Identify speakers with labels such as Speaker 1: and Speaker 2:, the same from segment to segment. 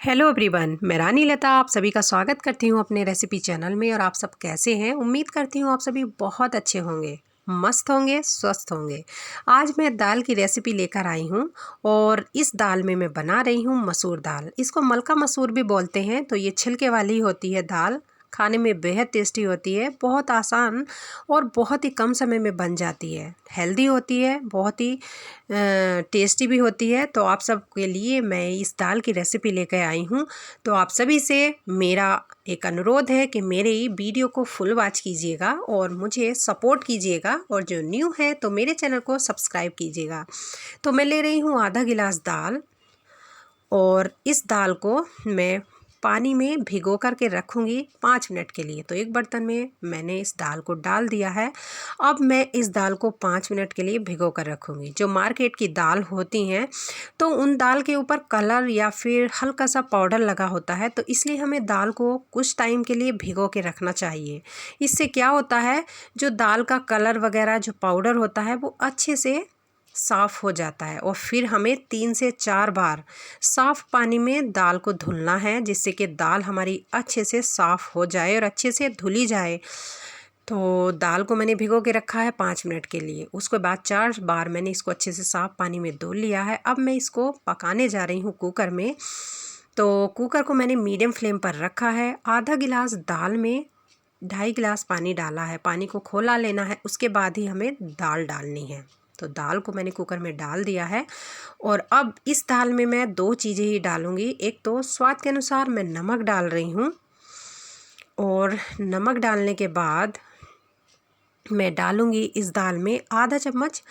Speaker 1: Hello everyone, मैं रानी लता आप सभी का स्वागत करती हूँ अपने रेसिपी चैनल में। और आप सब कैसे हैं? उम्मीद करती हूँ आप सभी बहुत अच्छे होंगे, मस्त होंगे, स्वस्थ होंगे। आज मैं दाल की रेसिपी लेकर आई हूँ और इस दाल में मैं बना रही हूँ मसूर दाल। इसको मलका मसूर भी बोलते हैं। तो ये छिलके वाली होती है दाल, खाने में बेहद टेस्टी होती है, बहुत आसान और बहुत ही कम समय में बन जाती है। हेल्दी होती है, बहुत ही टेस्टी भी होती है। तो आप सब के लिए मैं इस दाल की रेसिपी लेकर आई हूँ। तो आप सभी से मेरा एक अनुरोध है कि मेरे वीडियो को फुल वॉच कीजिएगा और मुझे सपोर्ट कीजिएगा। और जो न्यू है तो मेरे चैनल को सब्सक्राइब कीजिएगा। तो मैं ले रही हूँ आधा गिलास दाल और इस दाल को मैं पानी में भिगो कर के रखूँगी 5 मिनट के लिए। तो एक बर्तन में मैंने इस दाल को डाल दिया है। अब मैं इस दाल को 5 मिनट के लिए भिगो कर रखूँगी। जो मार्केट की दाल होती हैं तो उन दाल के ऊपर कलर या फिर हल्का सा पाउडर लगा होता है, तो इसलिए हमें दाल को कुछ टाइम के लिए भिगो के रखना चाहिए। इससे क्या होता है, जो दाल का कलर वगैरह जो पाउडर होता है वो अच्छे से साफ़ हो जाता है। और फिर हमें 3 से 4 बार साफ़ पानी में दाल को धुलना है, जिससे कि दाल हमारी अच्छे से साफ़ हो जाए और अच्छे से धुली जाए। तो दाल को मैंने भिगो के रखा है 5 मिनट के लिए। उसके बाद 4 बार मैंने इसको अच्छे से साफ़ पानी में धुल लिया है। अब मैं इसको पकाने जा रही हूँ कुकर में। तो कुकर को मैंने मीडियम फ्लेम पर रखा है। आधा गिलास दाल में 2.5 गिलास पानी डाला है। पानी को खौला लेना है, उसके बाद ही हमें दाल डालनी है। तो दाल को मैंने कुकर में डाल दिया है। और अब इस दाल में मैं 2 चीज़ें ही डालूँगी। एक तो स्वाद के अनुसार मैं नमक डाल रही हूँ, और नमक डालने के बाद मैं डालूँगी इस दाल में आधा चम्मच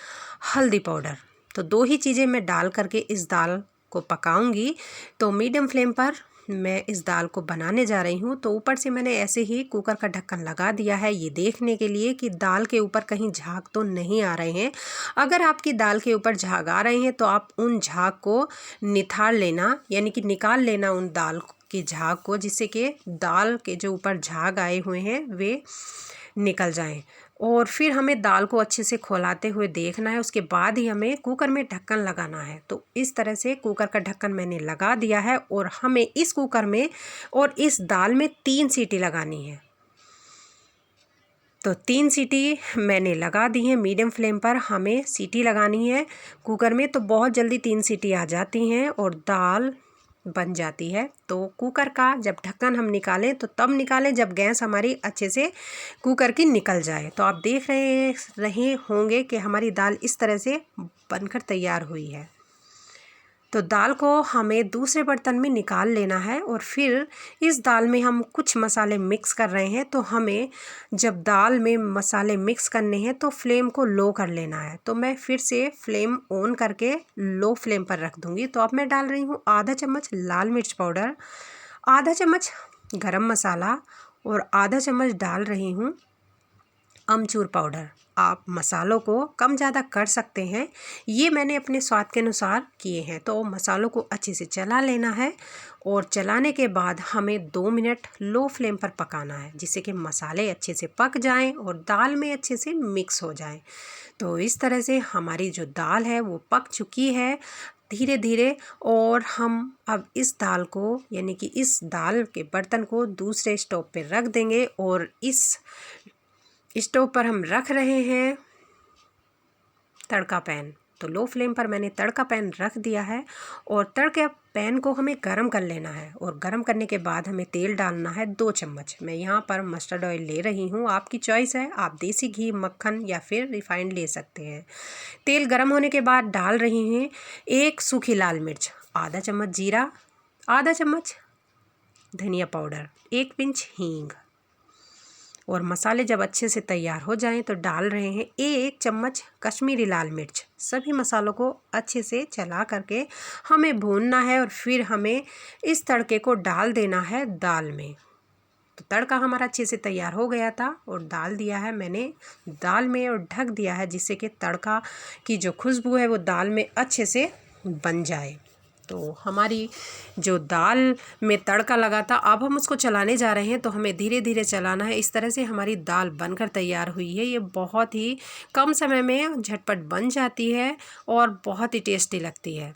Speaker 1: हल्दी पाउडर। तो 2 ही चीज़ें मैं डाल करके इस दाल को पकाऊंगी। तो मीडियम फ्लेम पर मैं इस दाल को बनाने जा रही हूँ। तो ऊपर से मैंने ऐसे ही कुकर का ढक्कन लगा दिया है, ये देखने के लिए कि दाल के ऊपर कहीं झाग तो नहीं आ रहे हैं। अगर आपकी दाल के ऊपर झाग आ रहे हैं तो आप उन झाग को निथार लेना, यानी कि निकाल लेना उन दाल के झाग को, जिससे कि दाल के जो ऊपर झाग आए हुए हैं वे निकल जाएं। और फिर हमें दाल को अच्छे से खौलाते हुए देखना है, उसके बाद ही हमें कुकर में ढक्कन लगाना है। तो इस तरह से कुकर का ढक्कन मैंने लगा दिया है और हमें इस कुकर में और इस दाल में 3 सीटी लगानी है। तो 3 सीटी मैंने लगा दी है। मीडियम फ्लेम पर हमें सीटी लगानी है कुकर में। तो बहुत जल्दी 3 सीटी आ जाती हैं और दाल बन जाती है। तो कुकर का जब ढक्कन हम निकालें तो तब निकालें जब गैस हमारी अच्छे से कुकर की निकल जाए। तो आप देख रहे होंगे कि हमारी दाल इस तरह से बनकर तैयार हुई है। तो दाल को हमें दूसरे बर्तन में निकाल लेना है। और फिर इस दाल में हम कुछ मसाले मिक्स कर रहे हैं। तो हमें जब दाल में मसाले मिक्स करने हैं तो फ्लेम को लो कर लेना है। तो मैं फिर से फ्लेम ऑन करके लो फ्लेम पर रख दूँगी। तो अब मैं डाल रही हूँ आधा चम्मच लाल मिर्च पाउडर, आधा चम्मच गरम मसाला और आधा चम्मच डाल रही हूँ अमचूर पाउडर। आप मसालों को कम ज़्यादा कर सकते हैं, ये मैंने अपने स्वाद के अनुसार किए हैं। तो मसालों को अच्छे से चला लेना है और चलाने के बाद हमें 2 मिनट लो फ्लेम पर पकाना है, जिससे कि मसाले अच्छे से पक जाएं और दाल में अच्छे से मिक्स हो जाएं। तो इस तरह से हमारी जो दाल है वो पक चुकी है धीरे धीरे। और हम अब इस दाल को, यानी कि इस दाल के बर्तन को दूसरे स्टोव पे रख देंगे। और इस स्टोव पर हम रख रहे हैं तड़का पैन। तो लो फ्लेम पर मैंने तड़का पैन रख दिया है और तड़के पैन को हमें गरम कर लेना है। और गरम करने के बाद हमें तेल डालना है 2 चम्मच। मैं यहाँ पर मस्टर्ड ऑयल ले रही हूँ, आपकी चॉइस है, आप देसी घी, मक्खन या फिर रिफाइंड ले सकते हैं। तेल गरम होने के बाद डाल रही हूँ 1 सूखी लाल मिर्च, आधा चम्मच जीरा, आधा चम्मच धनिया पाउडर, 1 पिंच हींग। और मसाले जब अच्छे से तैयार हो जाएं तो डाल रहे हैं 1 चम्मच कश्मीरी लाल मिर्च। सभी मसालों को अच्छे से चला करके हमें भूनना है और फिर हमें इस तड़के को डाल देना है दाल में। तो तड़का हमारा अच्छे से तैयार हो गया था और डाल दिया है मैंने दाल में और ढक दिया है, जिससे कि तड़का की जो खुशबू है वो दाल में अच्छे से बन जाए। तो हमारी जो दाल में तड़का लगा था, अब हम उसको चलाने जा रहे हैं। तो हमें धीरे धीरे चलाना है। इस तरह से हमारी दाल बनकर तैयार हुई है। ये बहुत ही कम समय में झटपट बन जाती है और बहुत ही टेस्टी लगती है।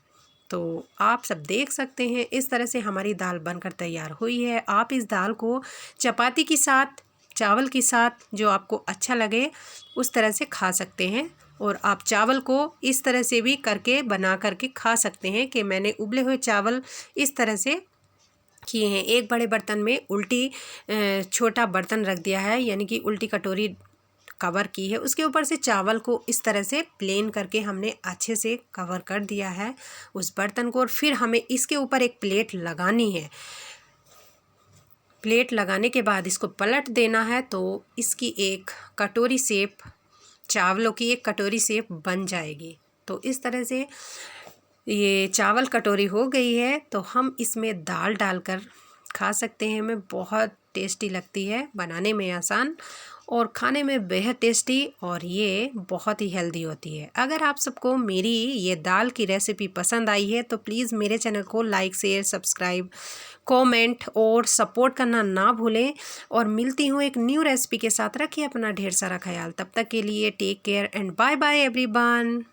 Speaker 1: तो आप सब देख सकते हैं इस तरह से हमारी दाल बनकर तैयार हुई है। आप इस दाल को चपाती के साथ, चावल के साथ, जो आपको अच्छा लगे उस तरह से खा सकते हैं। और आप चावल को इस तरह से भी करके बना करके खा सकते हैं कि मैंने उबले हुए चावल इस तरह से किए हैं। एक बड़े बर्तन में उल्टी छोटा बर्तन रख दिया है, यानी कि उल्टी कटोरी कवर की है। उसके ऊपर से चावल को इस तरह से प्लेन करके हमने अच्छे से कवर कर दिया है उस बर्तन को। और फिर हमें इसके ऊपर एक प्लेट लगानी है। प्लेट लगाने के बाद इसको पलट देना है, तो इसकी एक कटोरी शेप, चावलों की एक कटोरी शेप बन जाएगी। तो इस तरह से ये चावल कटोरी हो गई है, तो हम इसमें दाल डालकर खा सकते हैं। हमें बहुत टेस्टी लगती है, बनाने में आसान और खाने में बेहद टेस्टी, और ये बहुत ही हेल्दी होती है। अगर आप सबको मेरी ये दाल की रेसिपी पसंद आई है तो प्लीज़ मेरे चैनल को लाइक, शेयर, सब्सक्राइब, कमेंट और सपोर्ट करना ना भूलें। और मिलती हूँ एक न्यू रेसिपी के साथ। रखिए अपना ढेर सारा ख्याल। तब तक के लिए take care and bye bye everyone.